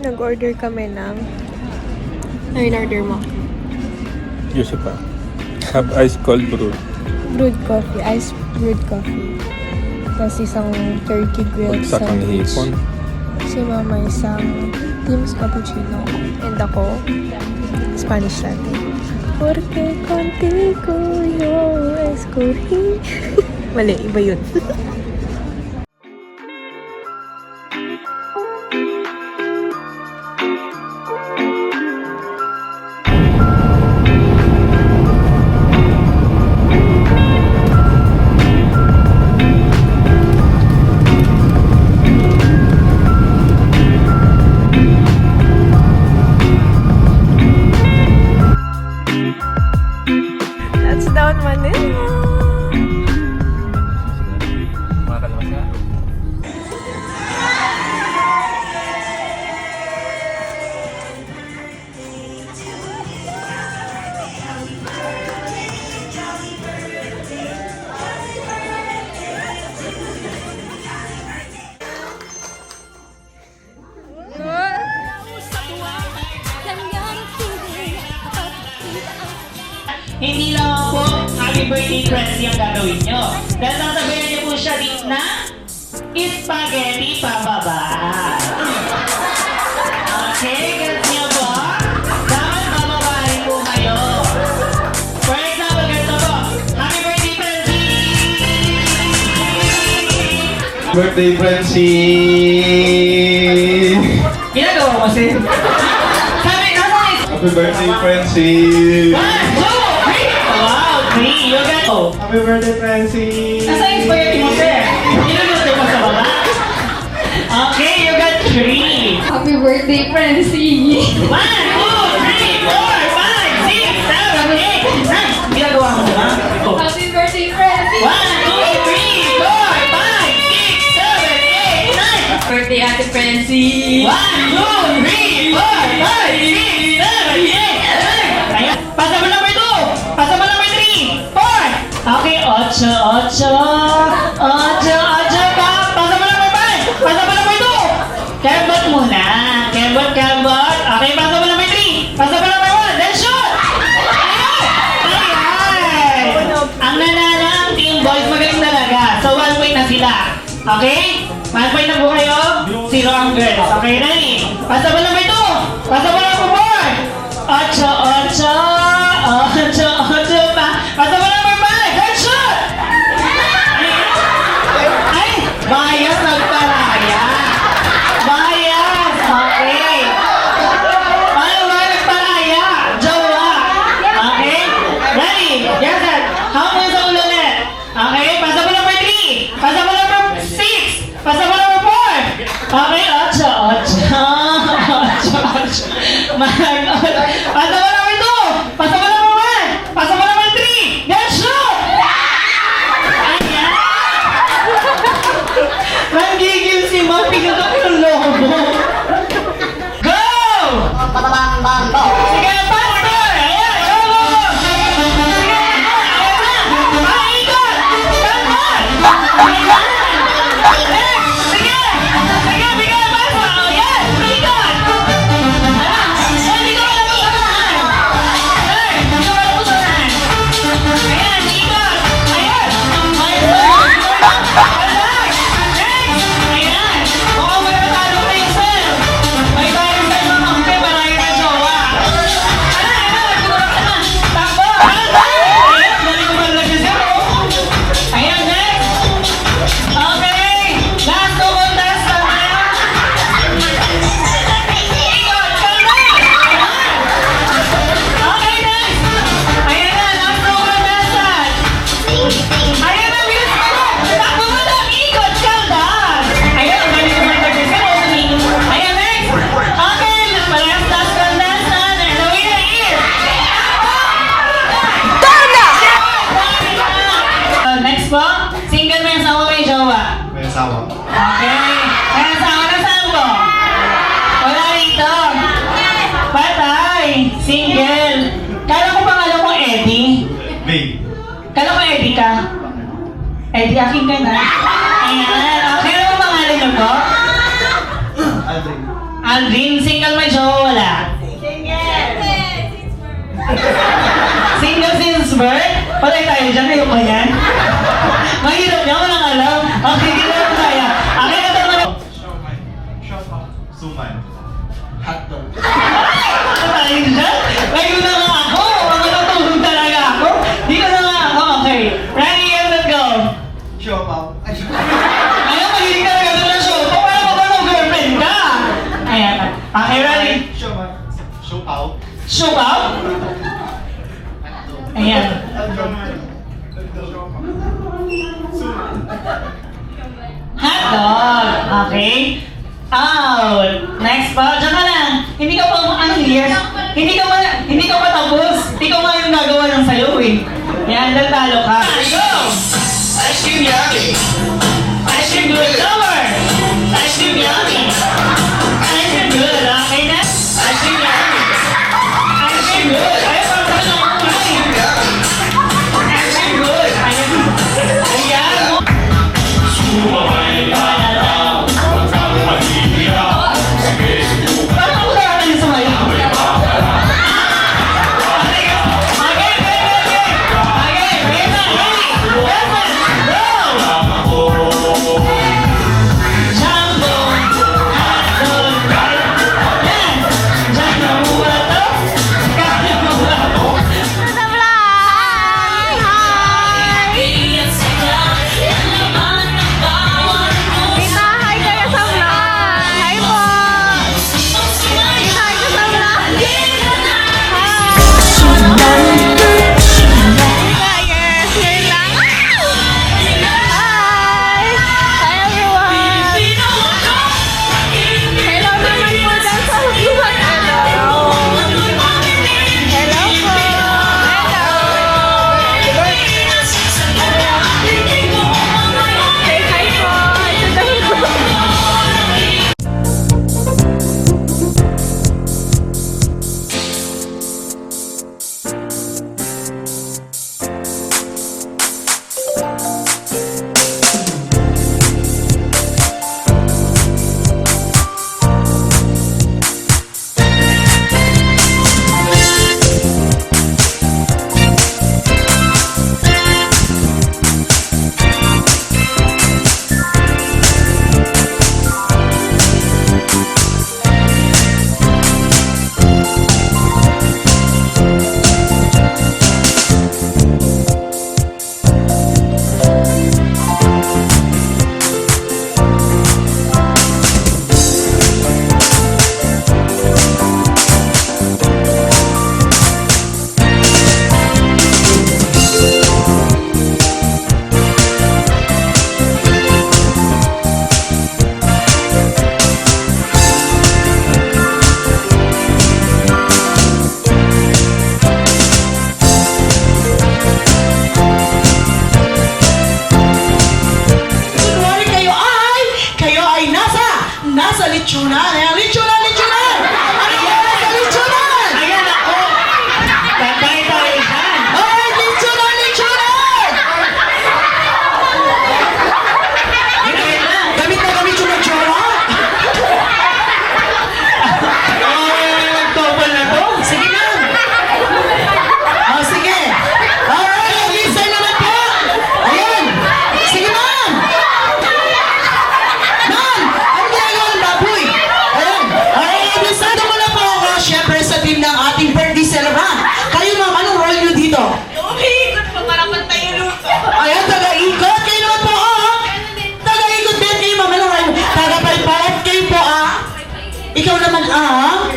Nag-order kami ng... Ano in-order mo? Josepa. Have ice cold brew. Brewed coffee. Ice brewed coffee. Tapos isang turkey grilled Pagsakang sandwich. hipon. Si mama isang Tim's cappuccino. And ako, Spanish latte. Porque contigo yo escogí. Mali, iba yun. Touchdown Manila! Mga kalawas ka? Hindi lang po happy birthday friends yung gagawin nyo. Dahil sasabihin niyo po siya din na spaghetti pababa. Okay, gets niyo po? Dapat mababahin po kayo. For example, ganito po. Happy birthday, Francie! Birthday, Francie! Ginagawa mo kasi. Sabi, nasa is... Happy birthday, Francie! 1, 2, 3! Wow, 3! You got... Oh. Happy birthday, Francie! Nasa yung spaghetti mo, sir? Inunutin mo sa baba? Okay, you got 3. Happy birthday, Francie! 1, 2, 3, 4, 5, 6, 7, 8, 9. Ginagawa mo ba? Oh. Happy birthday, Francie! 1, 2, 3, 4, 5, 6, 7, 8, 9. Birthday, Ate Francie! 1, 2, 3, 4, 5, 6, 7, 8, 9. Ayan. Pasa mo number 2. Pasa mo number 3, 4. Okay, 8, 8. 8, 8 pa. Pasa mo number 5. Pasa mo number 2. Kembot muna. Kembot, kembot. Okay, pasa mo number 3. Pasa mo number 1. Then shoot! Ayan! Ayan! Ang nanalo ang team boys, magaling talaga. So, 1 point na sila. Okay? 1 point na po kayo. 0 ang girls. Okay, ready? Pasa mo number 2. Pasa mo number 4. 8, 8. 8, 8 pa. Pasa mo number 5. Then shoot! Ay! Bias nagparaya. Bias! Okay. Paano ba nagparaya? Jowa. Okay? Ready? Yes, sir. Hawak mo sa ulo ulit. Okay? Pasa mo number 3. Pasa mo number 6. Pasa mo number 4. Okay? 8, 8. 8, 8. Pasa mo number 2. Pasa mo number 1. Pasa mo number 3. Then shoot! Eh, di akin ka na. Ayan. Okay, ano ang pangalan niyo po? Aldrin. Aldrin, single may jowa wala? Single since birth? Patay tayo dyan, ayaw pa yan. Mahirap niya, walang alam. Okay, hindi na kaya. Okay, ito naman. Suman. Hotdog. Patay dyan? Layo na nga ako. Mga natulog talaga ako. Dito na nga ako. Okay. Ready, and let's go. Siopaw. Ayaw, mahilig ka talaga doon ng show. Para mo ba ng girlfriend ka? Ayan. Okay, ready? Siopaw. Siopaw. Show out? Ayan. Hotdog. Okay. Out. Next po. Diyan ka lang. Hindi ka pa unclear. Hindi ka pa tapos. Ikaw nga yung gagawa ng sayo eh. Yan, talo ka. Go! Ice cream yummy. Ice cream good. Lower. Ice cream yummy. Ice cream good. Okay na? Ice cream yummy. Ice cream good. Ayaw pa pa lang kumain. Ice cream good. Ayan. Ayan. Parang ako na kayo sumayaw. Tita, hi kayo sa vlog! Hi po! Tita, hi ka sa vlog! Hi! Yes, yun lang! Hi! Hi everyone! Hello naman po dyan sa vlog! Hello! Hello po! Say hi po! Ito daw po! Kunwari kayo ay nasa lechonan. Ayan, lechonan! Ano yan? Nasa lechonan! Ayan ako! Tatay tayo dyan! Ay, lechonan! Ayan na! Gamit na gamit yung lechona? Mag-double na to? Sige na! Oh, sige! Alright, listen naman po! Ayan! Sige ma'am! Ma'am! Ano ginagawa ng baboy? Ayan! Alright, lisado mo na po ako, syempre sa team ng ating birthday celebrant. Kayo ma'am, anong role nyo dito? Ayan, taga-ikot kayo naman po, oh! Taga-ikot din kayo ma'am, anong role? Taga-paypayat kayo po, ah! Ikaw naman, ah?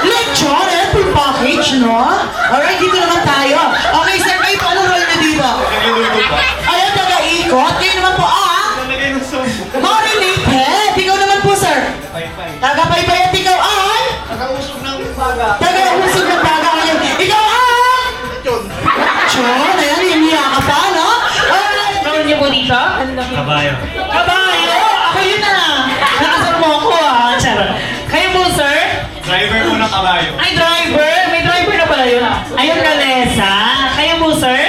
Lechon, eh, full package, no? Alright, dito naman tayo. Okay, sir, kayo po, anong role nyo dito? Ayan, taga-ikot. Kayo naman po, ah? Marinated. Ikaw naman po, sir. Taga-paypay at ikaw, ay? Nakausog ng baga. Taga-usog ng baga. Ayan. Ikaw, ay? Chon, ayan, hiniya ka pa, no? Alright. Role niyo po dito? Kabayo. Kabayo! Ako yun na. Nakasal mo ako, ah. Charot. Kayo po, sir? Driver mo ng kabayo. Ay, driver! May driver na pala yun. Ayun, Kalesa. Kayo po, sir?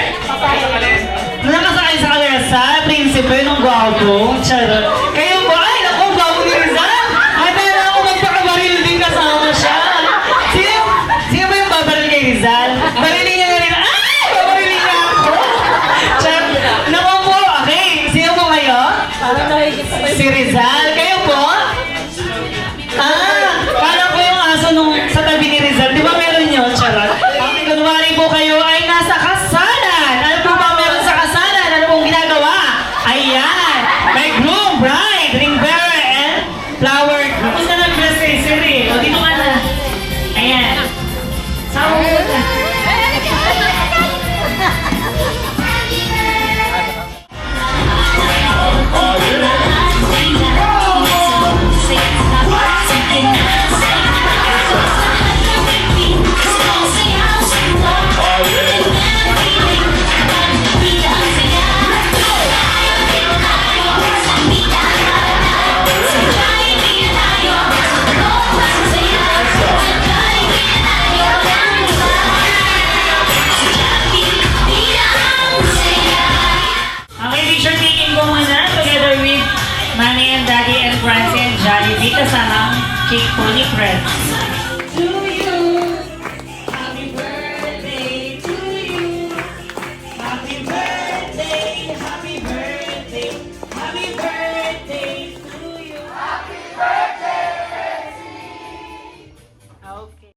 Nakasakay nakaisip kayo ng gwapo. Charot. Kayo ba? Ay, naku, gwapo ni Rizal. Ay, pero ako magpakabaril din kasama siya. Sino ba yung babaril kay Rizal? Barilin niya na rin. Ay! Babarilin niya ako. Charot. Naku po, okay. Sino po kayo? Parang nakikita ko Si Rizal. Kayo po? Parang po yung aso nung sa tabi ni Rizal. Di ba meron yun? Charot. Okay, kunwari po kayo ay nasa kasalan. Ano po ba meron sa kasalan? Ano pong ginagawa? Ayan. May groom, bride, ring bearer, and flower. Tapos na nag-dress kay Siri. O, dito ka na. Ayan. Sama mo na. Okay, picture taking ko muna together with Manny and Daddy and Francie and Jollibee kasama ang cake po ni Fred. To you, happy birthday to you. Happy birthday, happy birthday, happy birthday.